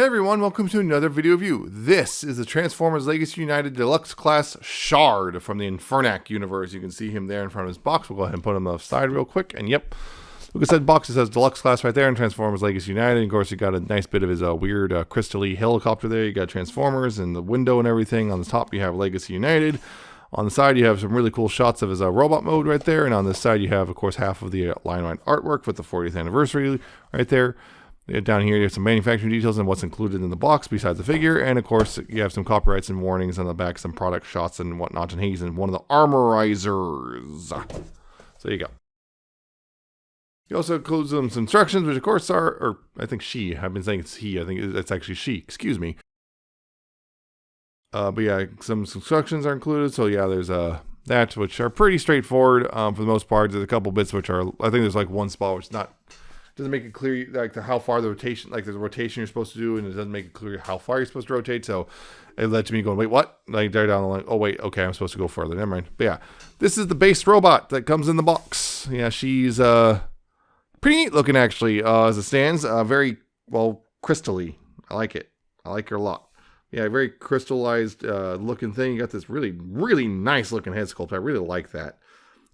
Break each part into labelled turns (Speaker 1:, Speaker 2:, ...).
Speaker 1: Hey everyone, welcome to another video review. This is the Transformers Legacy United Deluxe Class Shard from the Infernac universe. You can see him there in front of his box. We'll go ahead and put him aside real quick. And yep, look at that box. It says Deluxe Class right there in Transformers Legacy United. And of course, you got a nice bit of his weird crystal-y helicopter there. You got Transformers and the window and everything. On the top, you have Legacy United. On the side, you have some really cool shots of his robot mode right there. And on this side, you have, of course, half of the line-wide artwork with the 40th anniversary right there. Down here, you have some manufacturing details and what's included in the box besides the figure. And, of course, you have some copyrights and warnings on the back, some product shots and whatnot. And he's in one of the Armorizers. So there you go. He also includes some instructions, which, of course, are, or I think she. I've been saying it's he. I think it's actually she. Excuse me. But, yeah, some instructions are included. So, yeah, there's that, which are pretty straightforward for the most part. There's a couple bits which are, I think there's like one spot which is not... doesn't make it clear like how far the rotation, like there's a rotation you're supposed to do, and it doesn't make it clear how far you're supposed to rotate. So it led to me going, wait, what? Like there down the line. Oh wait, okay, I'm supposed to go further. Never mind. But yeah, this is the base robot that comes in the box. Yeah, she's pretty neat looking actually. As it stands, very well crystally. I like it. I like her a lot. Yeah, very crystallized looking thing. You got this really nice looking head sculpt. I really like that.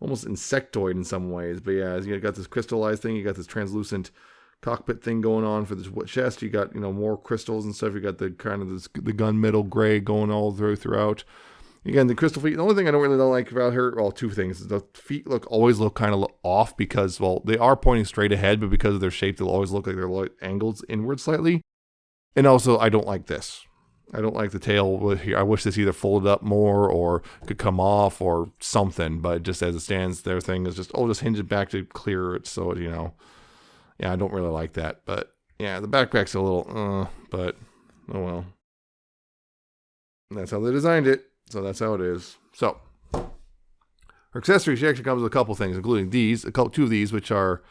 Speaker 1: Almost insectoid in some ways, but yeah, you got this crystallized thing. You got this translucent cockpit thing going on for this chest. You got more crystals and stuff. You got the kind of the gunmetal gray going all throughout. Again, the crystal feet. The only thing I don't like about her, well, two things. The feet always look kind of off because, well, they are pointing straight ahead, but because of their shape, they'll always look like they're angled inward slightly. And also, I don't like this. I don't like the tail here. I wish this either folded up more or could come off or something. But just as it stands, their thing is just, just hinge it back to clear it. So, yeah, I don't really like that. But yeah, the backpack's a little, but oh well. That's how they designed it. So that's how it is. So her accessories, she actually comes with a couple things, including these, two of these, which are,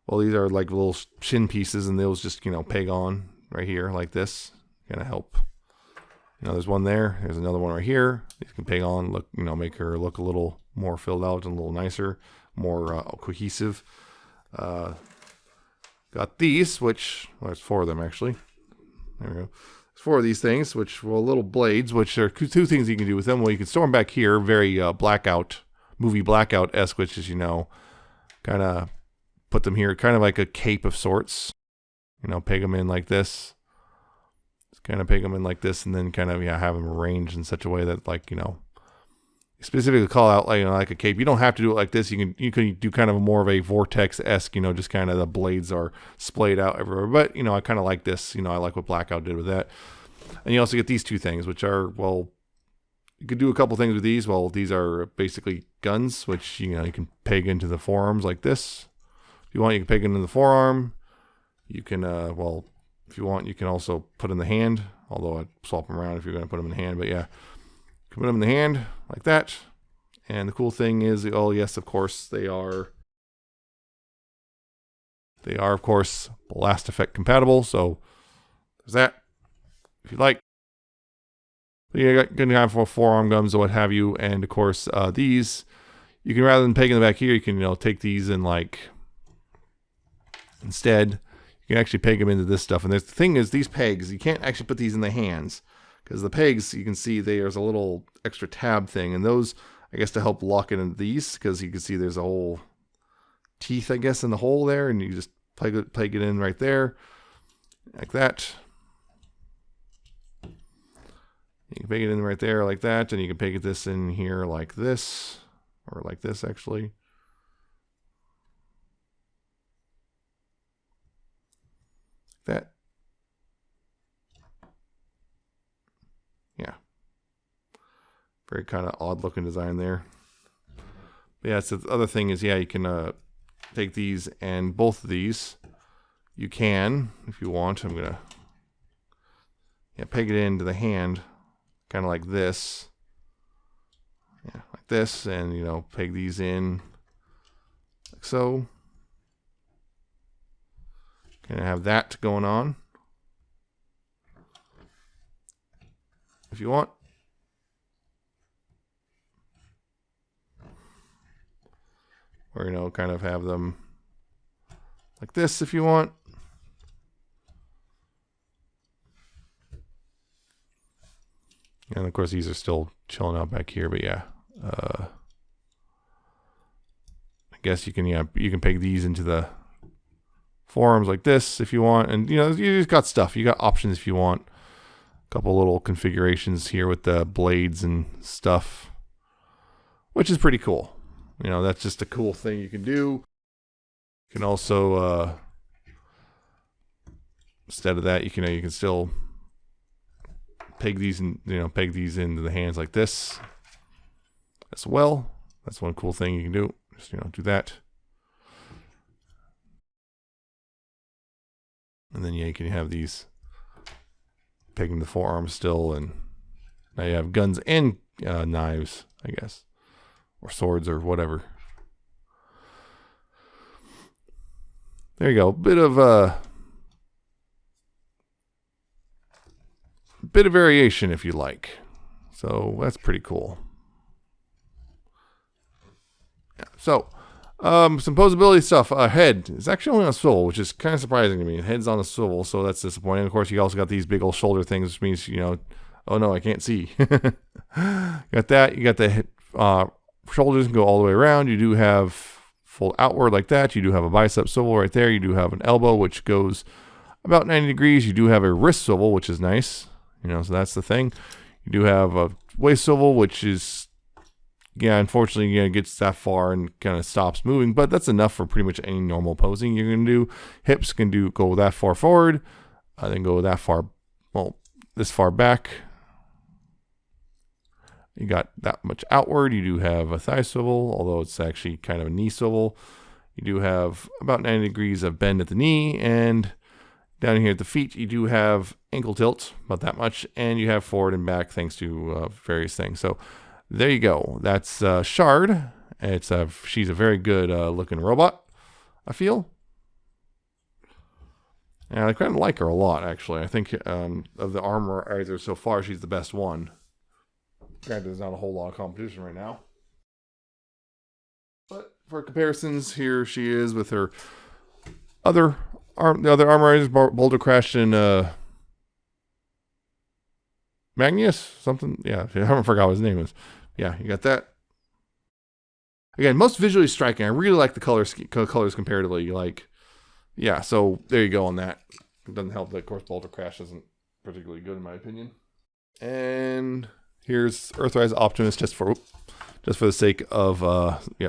Speaker 1: well, these are like little shin pieces, and those just, peg on right here like this. Gonna help. There's one there. There's another one right here. These can peg on, look, make her look a little more filled out and a little nicer, more cohesive. Got these, which, well, there's four of them actually. There we go. There's four of these things, which were little blades, which are two things you can do with them. Well, you can store them back here, very blackout, movie blackout-esque, which is, kind of put them here, kind of like a cape of sorts. Peg them in like this. Kind of peg them in like this, and then kind of have them arranged in such a way that, like, specifically call out like a cape. You don't have to do it like this. You can do kind of more of a vortex-esque, just kind of the blades are splayed out everywhere. But I kind of like this. I like what Blackout did with that. And you also get these two things, which are, well, you could do a couple things with these. Well, these are basically guns, which you can peg into the forearms like this. If you want, you can peg into the forearm. You can well, if you want, you can also put in the hand, although I'd swap them around if you're going to put them in the hand. But yeah, you can put them in the hand like that. And the cool thing is, oh yes, of course, they are, of course, blast effect compatible. So there's that, if you like. But yeah, you can have forearm guns or what have you. And of course, these, you can, rather than pegging the back here, you can, take these and instead, you can actually peg them into this stuff. And the thing is, these pegs, you can't actually put these in the hands, because the pegs, you can see there's a little extra tab thing, and those, I guess, to help lock it into these, because you can see there's a whole teeth, I guess, in the hole there, and you just peg it in right there, like that. You can peg it in right there like that, and you can peg this in here like this, or like this actually. That. Yeah. Very kind of odd looking design there. But yeah, so the other thing is, yeah, you can take these, and both of these, you can, if you want, I'm going to peg it into the hand, kind of like this. Yeah, like this, and, peg these in like so. Gonna have that going on if you want. Or, kind of have them like this if you want. And of course, these are still chilling out back here, but yeah. I guess you can peg these into the forearms like this if you want. And, you know, you just got stuff. You got options if you want. A couple little configurations here with the blades and stuff, which is pretty cool. You know, that's just a cool thing you can do. You can also, instead of that, you can still peg these and peg these into the hands like this as well. That's one cool thing you can do. Just do that, and then you can have these pegging the forearms still, and now you have guns and knives, I guess, or swords or whatever. There you go. Bit of variation if you like. So that's pretty cool. Yeah. So some posability stuff. Head is actually only on a swivel, which is kind of surprising to me. Head's on a swivel, so that's disappointing. Of course, you also got these big old shoulder things, which means oh no, I can't see. Got that. You got the shoulders can go all the way around. You do have fold outward like that. You do have a bicep swivel right there. You do have an elbow, which goes about 90 degrees. You do have a wrist swivel, which is nice. So that's the thing. You do have a waist swivel, which is, unfortunately, it gets that far and kind of stops moving, but that's enough for pretty much any normal posing you're going to do. Hips can go that far forward, then go that far, this far back. You got that much outward. You do have a thigh swivel, although it's actually kind of a knee swivel. You do have about 90 degrees of bend at the knee, and down here at the feet, you do have ankle tilt, about that much, and you have forward and back thanks to various things. So there you go. That's Shard. She's a very good looking robot, I feel. And I kind of like her a lot, actually. I think of the Armorizer so far, she's the best one. Granted, there's not a whole lot of competition right now. But for comparisons, here she is with her the other Armorizers, Boulder Crash and Magnus, something. Yeah, I haven't forgot what his name is. Yeah, you got that. Again, most visually striking. I really like the colors comparatively. Yeah, so there you go on that. It doesn't help that, of course, Boulder Crash isn't particularly good in my opinion. And here's Earthrise Optimus just for the sake of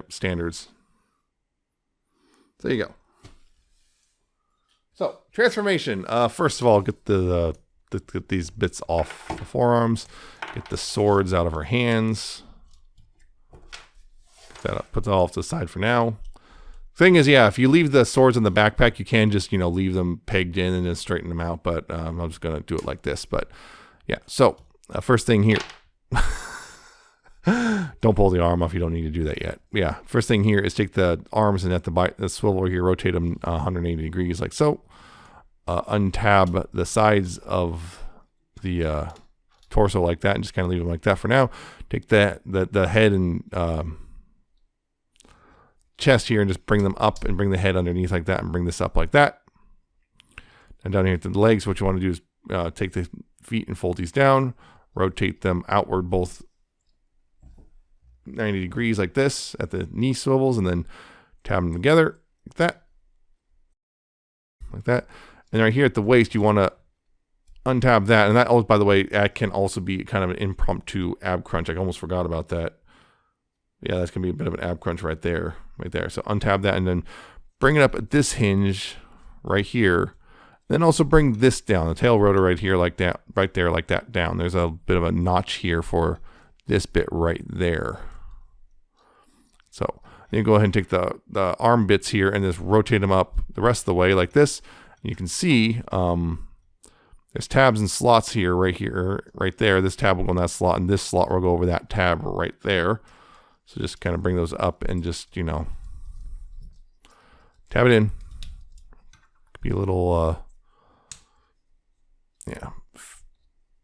Speaker 1: standards. So there you go. So transformation. First of all, get get these bits off the forearms. Get the swords out of her hands. Put that off to the side for now. Thing is, if you leave the swords in the backpack, you can just leave them pegged in and then straighten them out. But I'm just gonna do it like this. But yeah. So first thing here. Don't pull the arm off. You don't need to do that yet. Yeah. First thing here is take the arms and at the swivel here, rotate them 180 degrees like so. Untab the sides of the torso like that and just kind of leave them like that for now. Take the head and chest here and just bring them up and bring the head underneath like that and bring this up like that. And down here to the legs, what you want to do is take the feet and fold these down, rotate them outward both 90 degrees like this at the knee swivels, and then tab them together like that. Like that. And right here at the waist, you want to untab that. And that, by the way, that can also be kind of an impromptu ab crunch. I almost forgot about that. Yeah, that's going to be a bit of an ab crunch right there. So untab that and then bring it up at this hinge right here. Then also bring this down, the tail rotor right here like that, right there like that down. There's a bit of a notch here for this bit right there. So then you go ahead and take the arm bits here and just rotate them up the rest of the way like this. You can see there's tabs and slots here, right there. This tab will go in that slot, and this slot will go over that tab right there. So just kind of bring those up and just, tab it in. Be a little,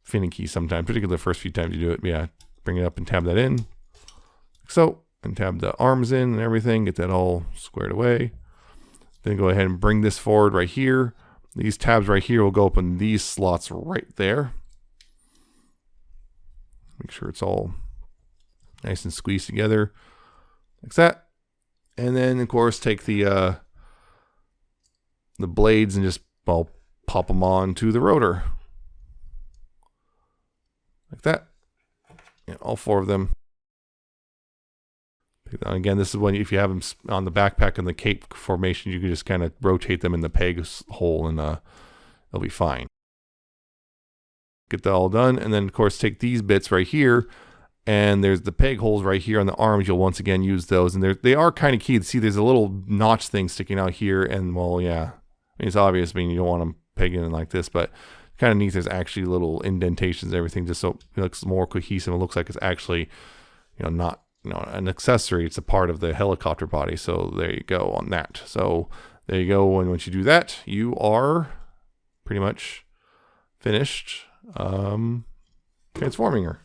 Speaker 1: finicky sometimes, particularly the first few times you do it. But yeah, bring it up and tab that in. So, and tab the arms in and everything. Get that all squared away. Then go ahead and bring this forward right here. These tabs right here will go up in these slots right there. Make sure it's all nice and squeezed together like that. And then of course take the blades and just, well, pop them onto the rotor. Like that. Yeah, all 4 of them. Again, this is when, if you have them on the backpack and the cape formation, you can just kind of rotate them in the peg hole and it'll be fine. Get that all done, and then of course take these bits right here, and there's the peg holes right here on the arms. You'll once again use those, and they are kind of key. See, there's a little notch thing sticking out here, and well, yeah, I mean, it's obvious. I mean, you don't want them pegging in like this, but kind of neat. There's actually little indentations and everything, just so it looks more cohesive. It looks like it's actually, not an accessory. It's a part of the helicopter body. So there you go on that. So there you go. And once you do that, you are pretty much finished transforming her.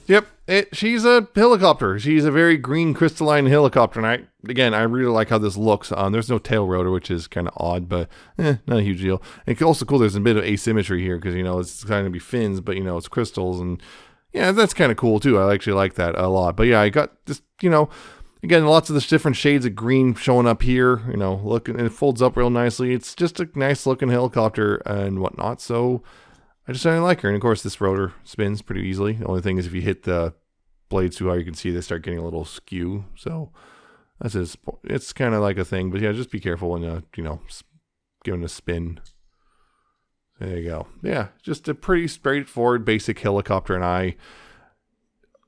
Speaker 1: Yep, she's a helicopter. She's a very green crystalline helicopter, and I really like how this looks. There's no tail rotor, which is kind of odd, but not a huge deal. And it's also cool. There's a bit of asymmetry here because it's kind of be fins, but it's crystals, and yeah, that's kind of cool too. I actually like that a lot. But yeah, I got this, again, lots of the different shades of green showing up here. Looking, and it folds up real nicely. It's just a nice looking helicopter and whatnot. So I just really like her. And of course, this rotor spins pretty easily. The only thing is if you hit the blades too hard, you can see they start getting a little skew. So it's kind of like a thing. But yeah, just be careful when, giving a spin. There you go. Yeah, just a pretty straightforward, basic helicopter. And of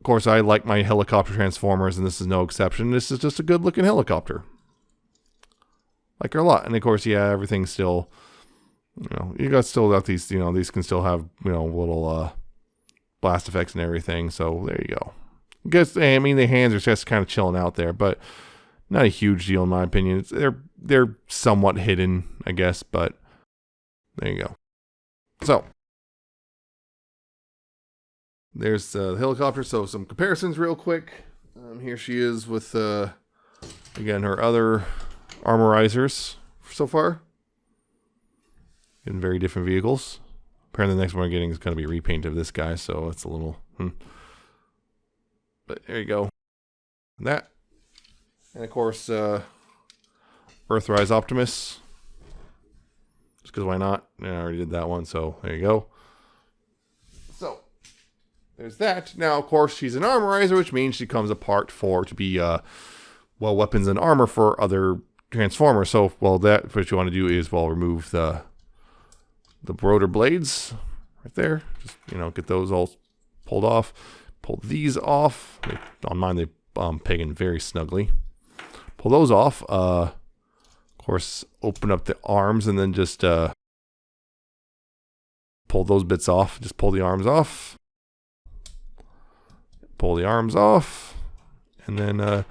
Speaker 1: course, I like my helicopter transformers, and this is no exception. This is just a good looking helicopter. Like her a lot. And of course, yeah, everything's still... you got these, these can still have, little blast effects and everything. So there you go. I mean, the hands are just kind of chilling out there, but not a huge deal in my opinion. They're somewhat hidden, I guess, but there you go. So there's the helicopter. So some comparisons real quick. Here she is with, again, her other Armorizers so far. In very different vehicles. Apparently the next one we're getting is going to be a repaint of this guy, so it's a little But there you go. That. And of course, Earthrise Optimus. Just because why not? Yeah, I already did that one, so there you go. So there's that. Now, of course, she's an Armorizer, which means she comes apart to be weapons and armor for other Transformers. So, that what you want to do is remove the rotor blades right there. Just, get those all pulled off. Pull these off. On mine, they peg in very snugly. Pull those off. Of course, open up the arms and then just pull those bits off. Just pull the arms off. Pull the arms off. And then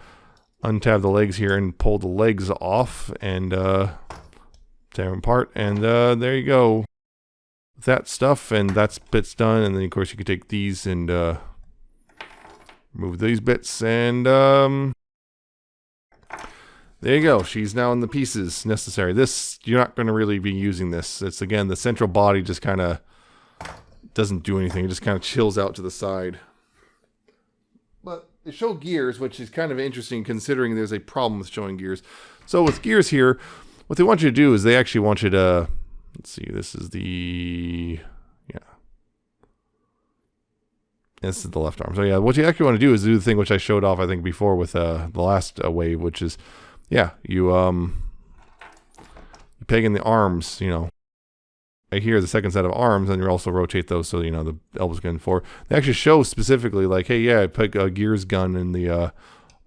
Speaker 1: untab the legs here and pull the legs off and tear them apart. And there you go. That stuff, and that's bits done. And then of course you can take these and remove these bits, and there you go. She's now in the pieces necessary. This, you're not going to really be using this. It's, again, the central body just kind of doesn't do anything. It just kind of chills out to the side. But they show gears, which is kind of interesting considering there's a problem with showing gears. So with gears here, what they want you to do is they actually want you to, let's see, this is the, this is the left arm. So yeah, what you actually want to do is do the thing which I showed off, I think, before with the last wave, which is, you peg in the arms, right here, the second set of arms, and you also rotate those so, the elbows going forward. They actually show specifically, like, hey, I put a Gears gun in the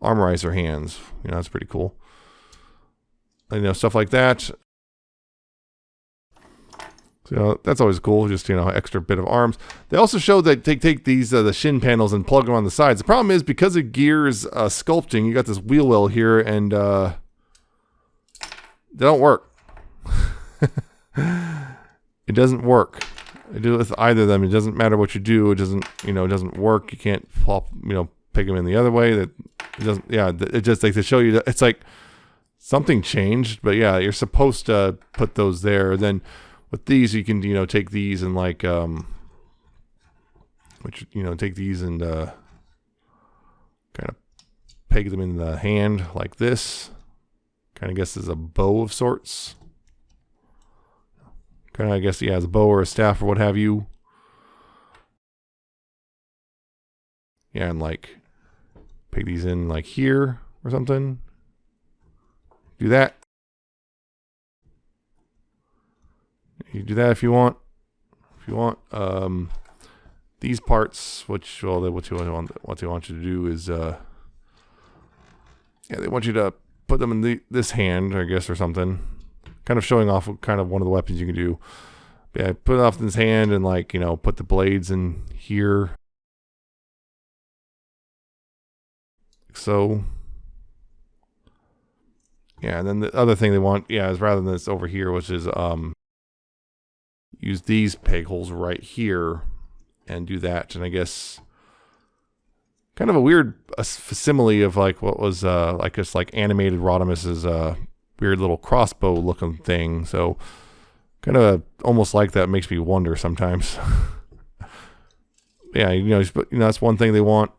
Speaker 1: Armorizer hands. That's pretty cool. And, stuff like that. So that's always cool, just, extra bit of arms. They also show that they take these, the shin panels and plug them on the sides. The problem is, because of Gears sculpting, you got this wheel well here, and they don't work. It doesn't work. I do with either of them. It doesn't matter what you do. It doesn't, it doesn't work. You can't plop, peg them in the other way. That it doesn't. Yeah, it just like to show you that it's like something changed. But yeah, you're supposed to put those there. Then with these, you can take these and like which, you know, take these and kind of peg them in the hand like this. Kind of guess as a bow of sorts. Kind of, I guess, yeah, as a bow or a staff or what have you. Yeah, and like peg these in like here or something. Do that. You do that if you want. If you want, these parts, which, well, what they want you to do is, yeah, they want you to put them in this hand, I guess, or something. Kind of showing off kind of one of the weapons you can do. Yeah, put it off in this hand and, like, you know, put the blades in here. So, yeah, and then the other thing they want, yeah, is rather than this over here, which is, use these peg holes right here and do that. And I guess kind of a weird facsimile of like what was like this like animated Rodimus's weird little crossbow looking thing. So kind of almost like that, makes me wonder sometimes. Yeah, you know, that's one thing they want.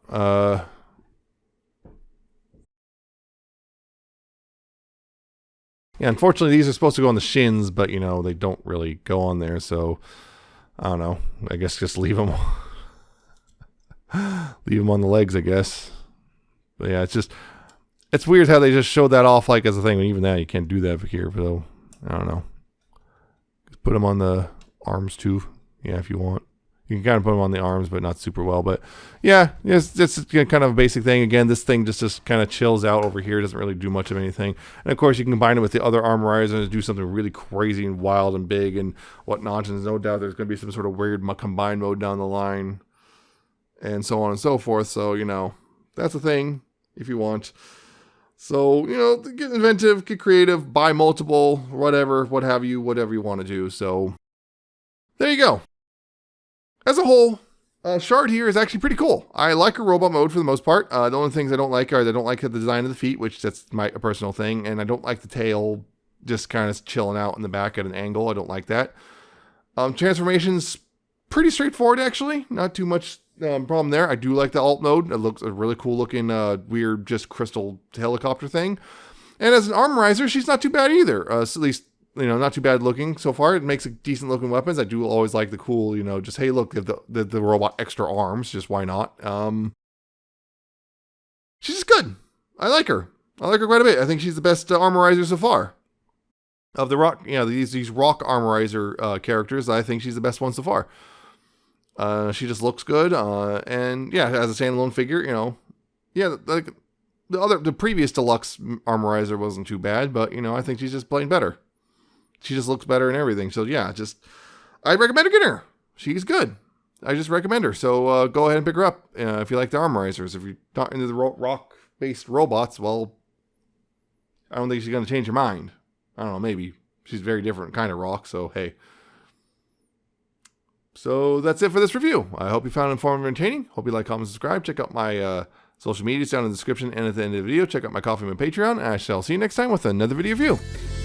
Speaker 1: Yeah, unfortunately, these are supposed to go on the shins, but, you know, they don't really go on there. So, I don't know. I guess just leave them. Leave them on the legs, I guess. But, yeah, it's weird how they just showed that off, like, as a thing. Even that, you can't do that here. So, I don't know. Just put them on the arms, too. Yeah, if you want. You can kind of put them on the arms, but not super well. But, yeah, it's kind of a basic thing. Again, this thing just kind of chills out over here. Doesn't really do much of anything. And, of course, you can combine it with the other Armorizer and do something really crazy and wild and big and whatnot. And there's no doubt there's going to be some sort of weird combined mode down the line and so on and so forth. So, you know, that's a thing if you want. So, you know, get inventive, get creative, buy multiple, whatever, what have you, whatever you want to do. So, there you go. As a whole, Shard here is actually pretty cool. I like her robot mode for the most part. The only things I don't like are I don't like the design of the feet, which that's a personal thing, and I don't like the tail just kind of chilling out in the back at an angle. I don't like that. Transformation's pretty straightforward, actually. Not too much problem there. I do like the alt mode. It looks a really cool looking, weird, just crystal helicopter thing. And as an Armorizer, she's not too bad either. At least, you know, not too bad looking so far. It makes a decent looking weapons. I do always like the cool, you know, just, hey, look, give the robot extra arms. Just why not? She's just good. I like her. I like her quite a bit. I think she's the best Armorizer so far. Of the rock, you know, these rock Armorizer characters, I think she's the best one so far. She just looks good. And yeah, as a standalone figure, you know, yeah, like the previous deluxe Armorizer wasn't too bad, but, you know, I think she's just plain better. She just looks better and everything. So, yeah, I recommend her getting her. She's good. I just recommend her. So, go ahead and pick her up if you like the Armorizers. If you're not into the rock-based robots, well, I don't think she's going to change your mind. I don't know, maybe. She's a very different kind of rock, so, hey. So, that's it for this review. I hope you found it informative and entertaining. Hope you like, comment, subscribe. Check out my social media down in the description and at the end of the video. Check out my Coffee and Patreon. And I shall see you next time with another video review.